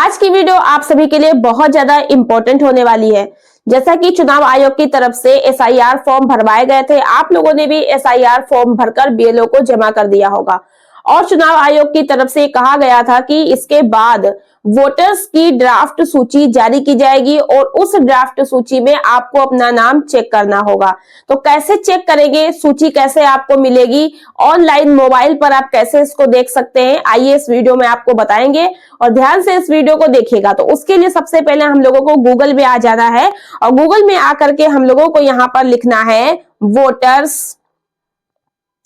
आज की वीडियो आप सभी के लिए बहुत ज्यादा इंपॉर्टेंट होने वाली है। जैसा कि चुनाव आयोग की तरफ से एसआईआर फॉर्म भरवाए गए थे, आप लोगों ने भी एसआईआर फॉर्म भरकर बीएलओ को जमा कर दिया होगा और चुनाव आयोग की तरफ से कहा गया था कि इसके बाद वोटर्स की ड्राफ्ट सूची जारी की जाएगी और उस ड्राफ्ट सूची में आपको अपना नाम चेक करना होगा। तो कैसे चेक करेंगे, सूची कैसे आपको मिलेगी, ऑनलाइन मोबाइल पर आप कैसे इसको देख सकते हैं, आइए इस वीडियो में आपको बताएंगे और ध्यान से इस वीडियो को देखिएगा। तो उसके लिए सबसे पहले हम लोगों को गूगल में आ जाना है और गूगल में आकर के हम लोगों को यहाँ पर लिखना है वोटर्स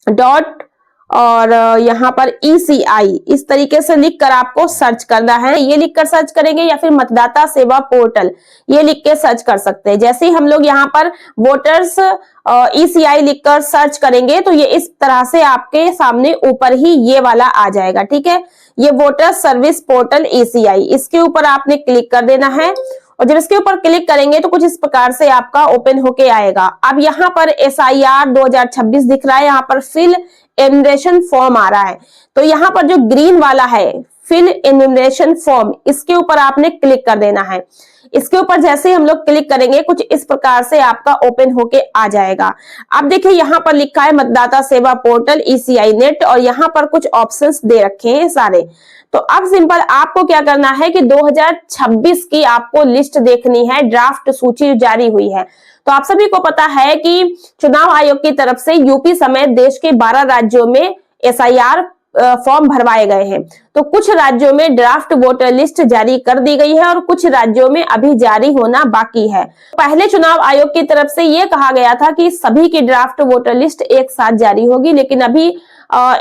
डॉट और यहाँ पर ECI इस तरीके से लिखकर आपको सर्च करना है। ये लिखकर सर्च करेंगे या फिर मतदाता सेवा पोर्टल ये लिख के सर्च कर सकते हैं। जैसे ही हम लोग यहाँ पर वोटर्स ECI लिखकर सर्च करेंगे तो ये इस तरह से आपके सामने ऊपर ही ये वाला आ जाएगा। ठीक है, ये वोटर्स सर्विस पोर्टल ECI, इसके ऊपर आपने क्लिक कर देना है और जब इसके ऊपर क्लिक करेंगे तो कुछ इस प्रकार से आपका ओपन होके आएगा। अब यहाँ पर SIR 2026 दिख रहा है, यहाँ पर फिल एनुमरेशन फॉर्म आ रहा है। तो यहाँ पर जो ग्रीन वाला है फिल एनुमरेशन फॉर्म, इसके ऊपर आपने क्लिक कर देना है। इसके ऊपर जैसे ही हम लोग क्लिक करेंगे कुछ इस प्रकार से आपका ओपन होके आ जाएगा। अब देखिए यहाँ पर लिखा है मतदाता सेवा पोर्टल ECI नेट और यहाँ पर कुछ ऑप्शंस दे रखे हैं सारे। तो अब सिंपल आपको क्या करना है कि 2026 की आपको लिस्ट देखनी है, ड्राफ्ट सूची जारी हुई है। तो आप सभी को पता है कि चुनाव आयोग की तरफ से यूपी समेत देश के 12 राज्यों में SIR फॉर्म भरवाए गए हैं। तो कुछ राज्यों में ड्राफ्ट वोटर लिस्ट जारी कर दी गई है और कुछ राज्यों में अभी जारी होना बाकी है। पहले चुनाव आयोग की तरफ से ये कहा गया था कि सभी की ड्राफ्ट वोटर लिस्ट एक साथ जारी होगी, लेकिन अभी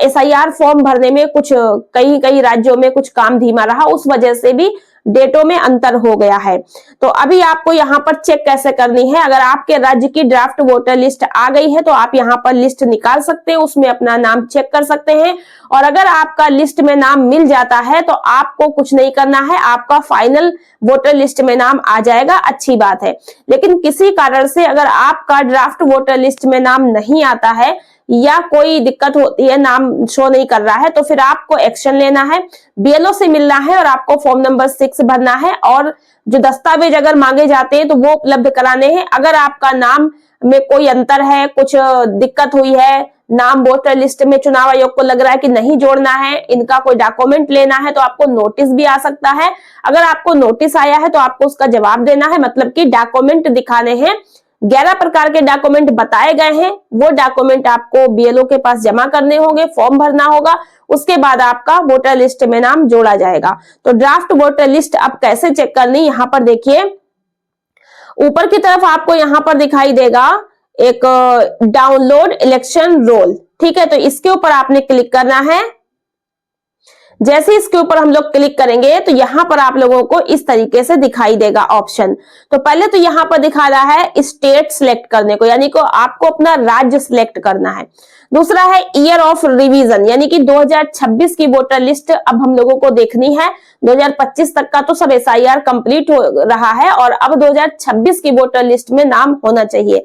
SIR फॉर्म भरने में कुछ कई राज्यों में कुछ काम धीमा रहा, उस वजह से भी डेटों में अंतर हो गया है। तो अभी आपको यहाँ पर चेक कैसे करनी है, अगर आपके राज्य की ड्राफ्ट वोटर लिस्ट आ गई है तो आप यहाँ पर लिस्ट निकाल सकते हैं, उसमें अपना नाम चेक कर सकते हैं। और अगर आपका लिस्ट में नाम मिल जाता है तो आपको कुछ नहीं करना है, आपका फाइनल वोटर लिस्ट में नाम आ जाएगा, अच्छी बात है। लेकिन किसी कारण से अगर आपका ड्राफ्ट वोटर लिस्ट में नाम नहीं आता है या कोई दिक्कत होती है, नाम शो नहीं कर रहा है, तो फिर आपको एक्शन लेना है, बीएलओ से मिलना है और आपको फॉर्म नंबर 6 भरना है और जो दस्तावेज अगर मांगे जाते हैं तो वो उपलब्ध कराने हैं। अगर आपका नाम में कोई अंतर है, कुछ दिक्कत हुई है, नाम वोटर लिस्ट में चुनाव आयोग को लग रहा है कि नहीं जोड़ना है, इनका कोई डॉक्यूमेंट लेना है, तो आपको नोटिस भी आ सकता है। अगर आपको नोटिस आया है तो आपको उसका जवाब देना है, मतलब कि डॉक्यूमेंट दिखाने हैं। 11 प्रकार के डॉक्यूमेंट बताए गए हैं, वो डॉक्यूमेंट आपको बीएलओ के पास जमा करने होंगे, फॉर्म भरना होगा, उसके बाद आपका वोटर लिस्ट में नाम जोड़ा जाएगा। तो ड्राफ्ट वोटर लिस्ट अब कैसे चेक करनी, यहाँ पर देखिए ऊपर की तरफ आपको यहाँ पर दिखाई देगा एक डाउनलोड इलेक्शन रोल। ठीक है, तो इसके ऊपर आपने क्लिक करना है। जैसे इसके ऊपर हम लोग क्लिक करेंगे तो यहाँ पर आप लोगों को इस तरीके से दिखाई देगा ऑप्शन। तो पहले तो यहाँ पर दिखा रहा है स्टेट सिलेक्ट करने को, यानी को आपको अपना राज्य सिलेक्ट करना है। दूसरा है ईयर ऑफ रिवीजन, यानी कि 2026 की वोटर लिस्ट अब हम लोगों को देखनी है। 2025 तक का तो सब SIR कंप्लीट हो रहा है और अब 2026 की वोटर लिस्ट में नाम होना चाहिए।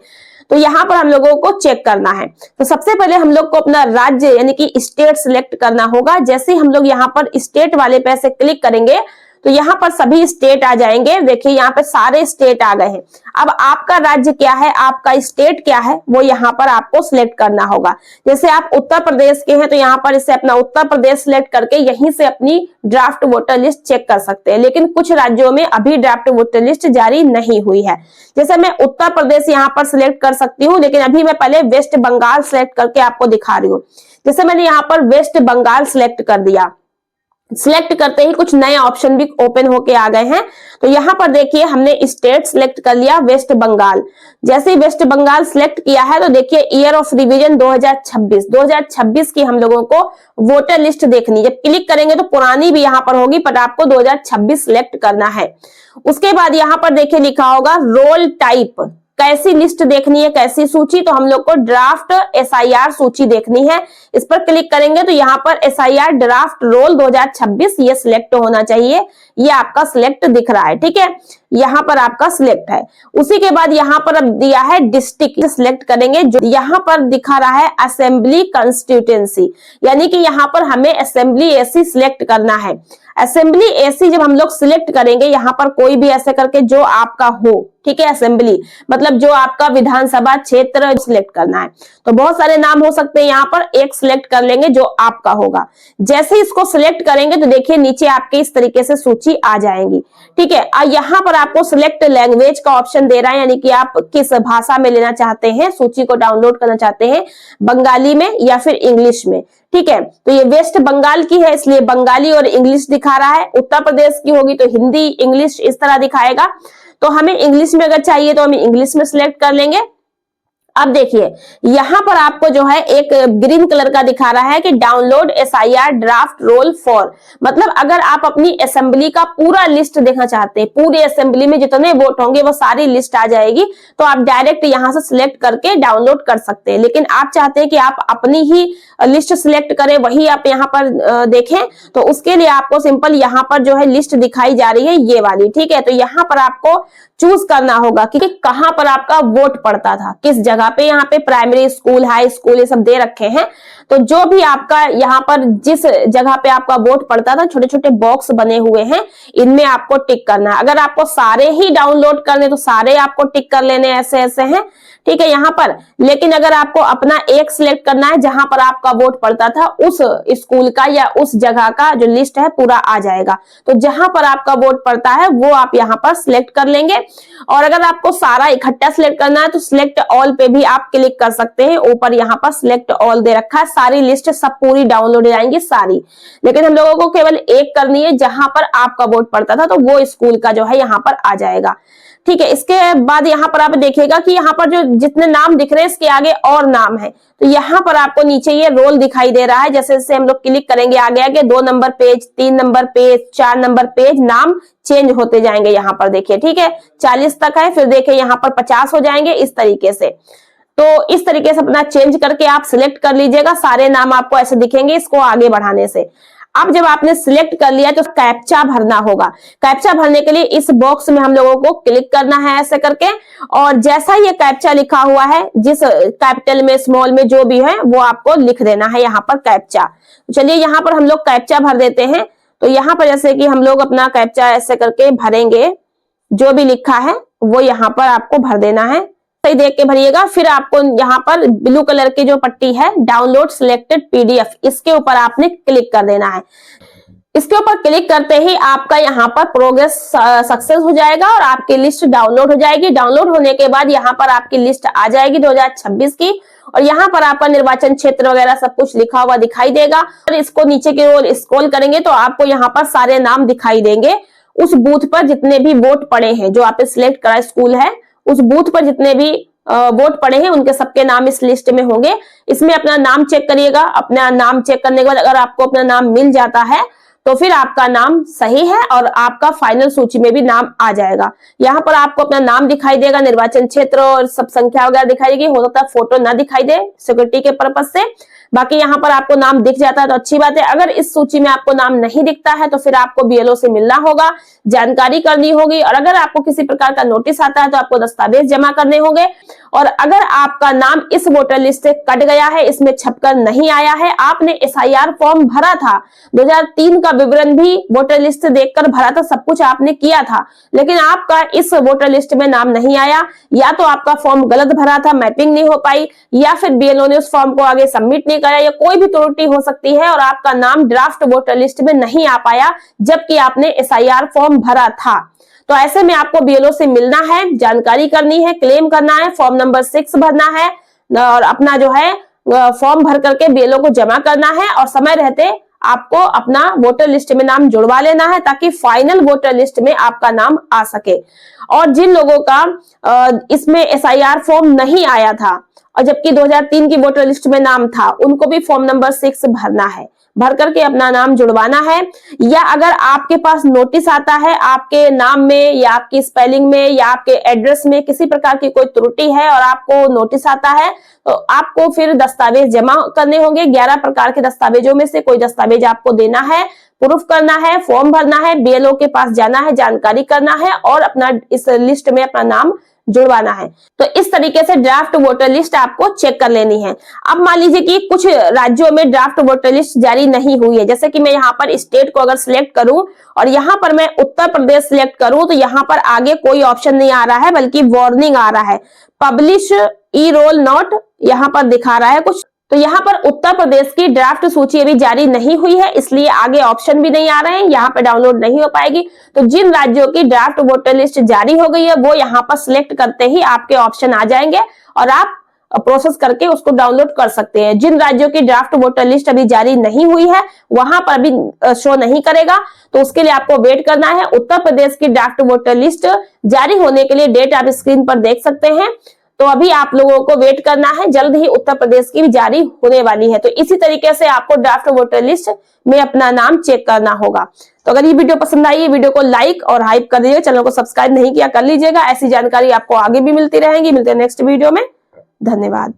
तो यहाँ पर हम लोगों को चेक करना है। तो सबसे पहले हम लोग को अपना राज्य यानी कि स्टेट सिलेक्ट करना होगा। जैसे ही हम लोग यहाँ पर स्टेट वाले पे से क्लिक करेंगे तो यहाँ पर सभी स्टेट आ जाएंगे। देखिए यहाँ पे सारे स्टेट आ गए हैं। अब आपका राज्य क्या है, आपका स्टेट क्या है, वो यहाँ पर आपको सिलेक्ट करना होगा। जैसे आप उत्तर प्रदेश के हैं तो यहाँ पर इसे अपना उत्तर प्रदेश सिलेक्ट करके यहीं से अपनी ड्राफ्ट वोटर लिस्ट चेक कर सकते हैं। लेकिन कुछ राज्यों में अभी ड्राफ्ट वोटर लिस्ट जारी नहीं हुई है। जैसे मैं उत्तर प्रदेश यहाँ पर सिलेक्ट कर सकती हूँ, लेकिन अभी मैं पहले वेस्ट बंगाल सिलेक्ट करके आपको दिखा रही हूँ। जैसे मैंने यहाँ पर वेस्ट बंगाल सिलेक्ट कर दिया, सिलेक्ट करते ही कुछ नए ऑप्शन भी ओपन होके आ गए हैं। तो यहाँ पर देखिए हमने स्टेट सिलेक्ट कर लिया वेस्ट बंगाल। जैसे ही वेस्ट बंगाल सिलेक्ट किया है तो देखिए ईयर ऑफ रिवीजन 2026 की हम लोगों को वोटर लिस्ट देखनी। जब क्लिक करेंगे तो पुरानी भी यहाँ पर होगी, पर आपको 2026 सिलेक्ट करना है। उसके बाद यहाँ पर देखिए लिखा होगा रोल टाइप, कैसी लिस्ट देखनी है, कैसी सूची, तो हम लोग को ड्राफ्ट SIR सूची देखनी है। इस पर क्लिक करेंगे तो यहाँ पर SIR ड्राफ्ट रोल 2026 ये सिलेक्ट होना चाहिए। ये आपका सिलेक्ट दिख रहा है, ठीक है, यहाँ पर आपका सिलेक्ट है। उसी के बाद यहाँ पर अब दिया है डिस्ट्रिक्ट, सिलेक्ट करेंगे। जो यहाँ पर दिखा रहा है असेंबली कंस्टिट्यूएंसी, यानी कि यहाँ पर हमें असेंबली एसी सिलेक्ट करना है। असेंबली एसी जब हम लोग सिलेक्ट करेंगे, यहाँ पर कोई भी ऐसे करके जो आपका हो, ठीक है, असेंबली मतलब जो आपका विधानसभा क्षेत्र सिलेक्ट करना है। तो बहुत सारे नाम हो सकते हैं, यहाँ पर एक सिलेक्ट कर लेंगे जो आपका होगा। जैसे ही इसको सिलेक्ट करेंगे तो देखिए नीचे आपके इस तरीके से सूची आ जाएगी, ठीक है। और यहाँ पर आपको सिलेक्ट लैंग्वेज का ऑप्शन दे रहा है, यानी कि आप किस भाषा में लेना चाहते हैं, सूची को डाउनलोड करना चाहते हैं, बंगाली में या फिर इंग्लिश में, ठीक है। तो ये वेस्ट बंगाल की है इसलिए बंगाली और इंग्लिश दिखा रहा है। उत्तर प्रदेश की होगी तो हिंदी इंग्लिश इस तरह दिखाएगा। तो हमें इंग्लिश में अगर चाहिए तो हम इंग्लिश में सिलेक्ट कर लेंगे। अब देखिए यहां पर आपको जो है एक ग्रीन कलर का दिखा रहा है कि download SIR draft roll for, मतलब अगर आप अपनी असेंबली का पूरा लिस्ट देखना चाहते हैं, पूरी असेंबली में जितने वोट होंगे वो सारी लिस्ट आ जाएगी, तो आप डायरेक्ट यहां से सिलेक्ट करके डाउनलोड कर सकते हैं। लेकिन आप चाहते हैं कि आप अपनी ही लिस्ट सिलेक्ट करें, वही आप यहाँ पर देखें, तो उसके लिए आपको सिंपल यहाँ पर जो है लिस्ट दिखाई जा रही है ये वाली, ठीक है। तो यहाँ पर आपको चूज करना होगा कि कहां पर आपका वोट पड़ता था, किस जगह पे। यहाँ पे प्राइमरी स्कूल, हाई स्कूल ये सब दे रखे हैं, तो जो भी आपका यहाँ पर जिस जगह पे आपका वोट पड़ता था, छोटे छोटे बॉक्स बने हुए हैं, इनमें आपको टिक करना है। अगर आपको सारे ही डाउनलोड करने तो सारे आपको टिक कर लेने, ऐसे ऐसे हैं, ठीक है, यहाँ पर। लेकिन अगर आपको अपना एक सिलेक्ट करना है जहां पर आपका वोट पड़ता था, उस स्कूल का या उस जगह का जो लिस्ट है पूरा आ जाएगा। तो जहां पर आपका वोट पड़ता है वो आप यहाँ पर सिलेक्ट कर लेंगे। और अगर आपको सारा इकट्ठा सिलेक्ट करना है तो सिलेक्ट ऑल पे भी आप क्लिक कर सकते हैं। ऊपर यहाँ पर सिलेक्ट ऑल दे रखा है, सारी लिस्ट सब पूरी डाउनलोड हो जाएंगी सारी। लेकिन हम लोगों को केवल एक करनी है, जहां पर आपका वोट पड़ता था तो वो स्कूल का जो है यहाँ पर आ जाएगा, ठीक है। इसके बाद यहाँ पर आप देखिएगा कि यहाँ पर जो जितने नाम दिख रहे हैं इसके आगे और नाम है, तो यहाँ पर आपको नीचे ये रोल दिखाई दे रहा है। जैसे जैसे हम लोग क्लिक करेंगे आगे आगे 2 number page, 3 number page, 4 number page, नाम चेंज होते जाएंगे। यहाँ पर देखिए, ठीक है, 40 तक है, फिर देखिए यहाँ पर 50 हो जाएंगे इस तरीके से। तो इस तरीके से अपना चेंज करके आप सिलेक्ट कर लीजिएगा, सारे नाम आपको ऐसे दिखेंगे इसको आगे बढ़ाने से। अब जब आपने सिलेक्ट कर लिया तो कैप्चा भरना होगा। कैप्चा भरने के लिए इस बॉक्स में हम लोगों को क्लिक करना है ऐसे करके, और जैसा ये कैप्चा लिखा हुआ है, जिस कैपिटल में स्मॉल में जो भी है वो आपको लिख देना है यहाँ पर कैप्चा। चलिए यहाँ पर हम लोग कैप्चा भर देते हैं। तो यहाँ पर जैसे कि हम लोग अपना कैप्चा ऐसे करके भरेंगे, जो भी लिखा है वो यहाँ पर आपको भर देना है, सही देख के भरिएगा। फिर आपको यहाँ पर ब्लू कलर की जो पट्टी है डाउनलोड सिलेक्टेड पीडीएफ, इसके ऊपर आपने क्लिक कर देना है। इसके ऊपर क्लिक करते ही आपका यहाँ पर प्रोग्रेस सक्सेस हो जाएगा और आपकी लिस्ट डाउनलोड हो जाएगी। डाउनलोड होने के बाद यहाँ पर आपकी लिस्ट आ जाएगी 2026 की, और यहाँ पर आपका निर्वाचन क्षेत्र वगैरह सब कुछ लिखा हुआ दिखाई देगा। और इसको नीचे की ओर स्क्रॉल करेंगे तो आपको यहाँ पर सारे नाम दिखाई देंगे। उस बूथ पर जितने भी वोट पड़े हैं, जो आपने सिलेक्ट करा स्कूल है, उस बूथ पर जितने भी वोट पड़े हैं उनके सबके नाम इस लिस्ट में होंगे। इसमें अपना नाम चेक करिएगा। अपना नाम चेक करने के बाद अगर आपको अपना नाम मिल जाता है तो फिर आपका नाम सही है और आपका फाइनल सूची में भी नाम आ जाएगा। यहाँ पर आपको अपना नाम दिखाई देगा, निर्वाचन क्षेत्र और सब संख्या वगैरह दिखाई देगी। हो सकता है फोटो ना दिखाई दे सिक्योरिटी के पर्पज से, बाकी यहाँ पर आपको नाम दिख जाता है तो अच्छी बात है। अगर इस सूची में आपको नाम नहीं दिखता है तो फिर आपको बीएलओ से मिलना होगा, जानकारी करनी होगी, और अगर आपको किसी प्रकार का नोटिस आता है तो आपको दस्तावेज जमा करने होंगे। और अगर आपका नाम इस वोटर लिस्ट से कट गया है, इसमें छपकर नहीं आया है, आपने एसआईआर फॉर्म भरा था, 2003 का विवरण भी वोटर लिस्ट से देखकर भरा था, सब कुछ आपने किया था, लेकिन आपका इस वोटर लिस्ट में नाम नहीं आया, या तो आपका फॉर्म गलत भरा था, मैपिंग नहीं हो पाई, या फिर बीएलओ ने उस फॉर्म को आगे सबमिट नहीं करा, या कोई भी त्रुटि हो सकती है और आपका नाम ड्राफ्ट वोटर लिस्ट में नहीं आ पाया जबकि आपने एसआईआर फॉर्म भरा था। तो ऐसे में आपको बीएलओ से मिलना है, जानकारी करनी है, क्लेम करना है, फॉर्म नंबर 6 भरना है और अपना जो है फॉर्म भर करके बीएलओ को जमा करना है, और समय रहते आपको अपना वोटर लिस्ट में नाम जुड़वा लेना है ताकि फाइनल वोटर लिस्ट में आपका नाम आ सके। और जिन लोगों का इसमें एसआईआर फॉर्म नहीं आया था और जबकि 2003 की वोटर लिस्ट में नाम था, उनको भी फॉर्म नंबर 6 भरना है। भर करके अपना नाम जुड़वाना है। या अगर आपके पास नोटिस आता है आपके नाम में या आपकी स्पेलिंग में या आपके एड्रेस में किसी प्रकार की कोई त्रुटि है और आपको नोटिस आता है, तो आपको फिर दस्तावेज जमा करने होंगे। 11 प्रकार के दस्तावेजों में से कोई दस्तावेज आपको देना है, प्रूफ करना है, फॉर्म भरना है, बीएलओ के पास जाना है, जानकारी करना है और अपना इस लिस्ट में अपना नाम जुड़वाना है। तो इस तरीके से ड्राफ्ट वोटर लिस्ट आपको चेक कर लेनी है। अब मान लीजिए कि कुछ राज्यों में ड्राफ्ट वोटर लिस्ट जारी नहीं हुई है, जैसे कि मैं यहाँ पर स्टेट को अगर सिलेक्ट करूं और यहाँ पर मैं उत्तर प्रदेश सिलेक्ट करूं, तो यहाँ पर आगे कोई ऑप्शन नहीं आ रहा है बल्कि वार्निंग आ रहा है, पब्लिश ई रोल नोट यहाँ पर दिखा रहा है कुछ। तो यहाँ पर उत्तर प्रदेश की ड्राफ्ट सूची अभी जारी नहीं हुई है, इसलिए आगे ऑप्शन भी नहीं आ रहे हैं, यहाँ पे डाउनलोड नहीं हो पाएगी। तो जिन राज्यों की ड्राफ्ट वोटर लिस्ट जारी हो गई है वो यहाँ पर सिलेक्ट करते ही आपके ऑप्शन आ जाएंगे और आप प्रोसेस करके उसको डाउनलोड कर सकते हैं। जिन राज्यों की ड्राफ्ट वोटर लिस्ट अभी जारी नहीं हुई है वहां पर अभी शो नहीं करेगा, तो उसके लिए आपको वेट करना है। उत्तर प्रदेश की ड्राफ्ट वोटर लिस्ट जारी होने के लिए डेट आप स्क्रीन पर देख सकते हैं। तो अभी आप लोगों को वेट करना है, जल्द ही उत्तर प्रदेश की भी जारी होने वाली है। तो इसी तरीके से आपको ड्राफ्ट वोटर लिस्ट में अपना नाम चेक करना होगा। तो अगर ये वीडियो पसंद आई है, वीडियो को लाइक और हाइप कर दीजिए, चैनल को सब्सक्राइब नहीं किया कर लीजिएगा। ऐसी जानकारी आपको आगे भी मिलती रहेगी। मिलते हैं नेक्स्ट वीडियो में, धन्यवाद।